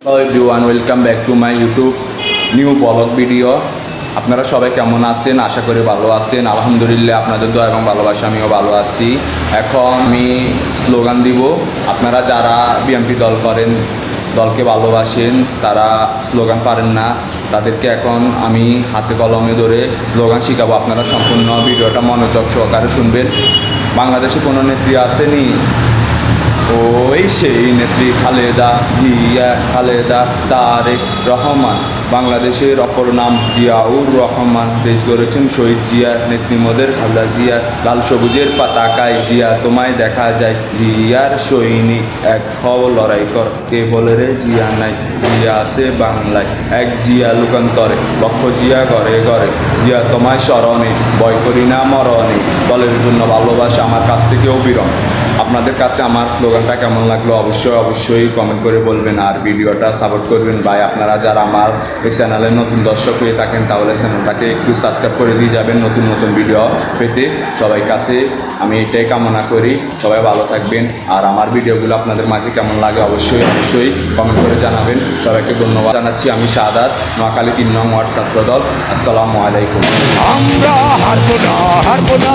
Hello everyone, welcome back to my YouTube new blog video. আপনারা সবাই কেমন আছেন? আশা করি ভালো আছেন। আলহামদুলিল্লাহ, আপনাদের দোয়া এবং ভালোবাসা আমিও ভালো আছি। এখন আমি স্লোগান দিব। আপনারা যারা বিএনপি দল করেন, দলকে ভালোবাসেন, তারা স্লোগান পারেন না, তাদেরকে এখন আমি হাতে কলমে ধরে স্লোগান শিখাবো। আপনারা সম্পূর্ণ ভিডিওটা মনোযোগ সহকারে শুনবেন। বাংলাদেশে কোনো নেত্রী আসেনি, ওই সেই নেত্রী খালেদা জিয়া, খালেদা তারেক রহমান। বাংলাদেশের অপর নাম জিয়াউর রহমান। দেশ গড়েছেন শহীদ জিয়া, নেত্রী মোদের খালেদা জিয়া। লাল সবুজের পতাকায় জিয়া তোমায় দেখা যায়। জিয়ার সৈনিক এক হও, লড়াই কর, কে বলে রে জিয়া নাই। জিয়া আছে বাংলায়, এক জিয়া লোকান্তরে, লক্ষ জিয়া ঘরে ঘরে। জিয়া তোমায় স্মরণে, ভয় করি না মরণে। দলের জন্য ভালোবাসা আমার কাছ থেকে অবিরম। আপনাদের কাছে আমার স্লোগানটা কেমন লাগলো অবশ্যই কমেন্ট করে বলবেন, আর ভিডিওটা সাপোর্ট করবেন ভাই। আপনারা যারা আমার এই চ্যানেলে নতুন দর্শক হয়ে থাকেন, তাহলে চ্যানেলটাকে একটু সাবস্ক্রাইব করে দিয়ে যাবেন নতুন নতুন ভিডিও পেতে। সবাই কাছে আমি এটাই কামনা করি, সবাই ভালো থাকবেন। আর আমার ভিডিওগুলো আপনাদের মাঝে কেমন লাগে অবশ্যই কমেন্ট করে জানাবেন। সবাইকে ধন্যবাদ জানাচ্ছি। আমি শাহাদাত, নোয়াখালী 3 নং ওয়ার্ড ছাত্রদল। আসসালামু আলাইকুম। আমরা হারবো না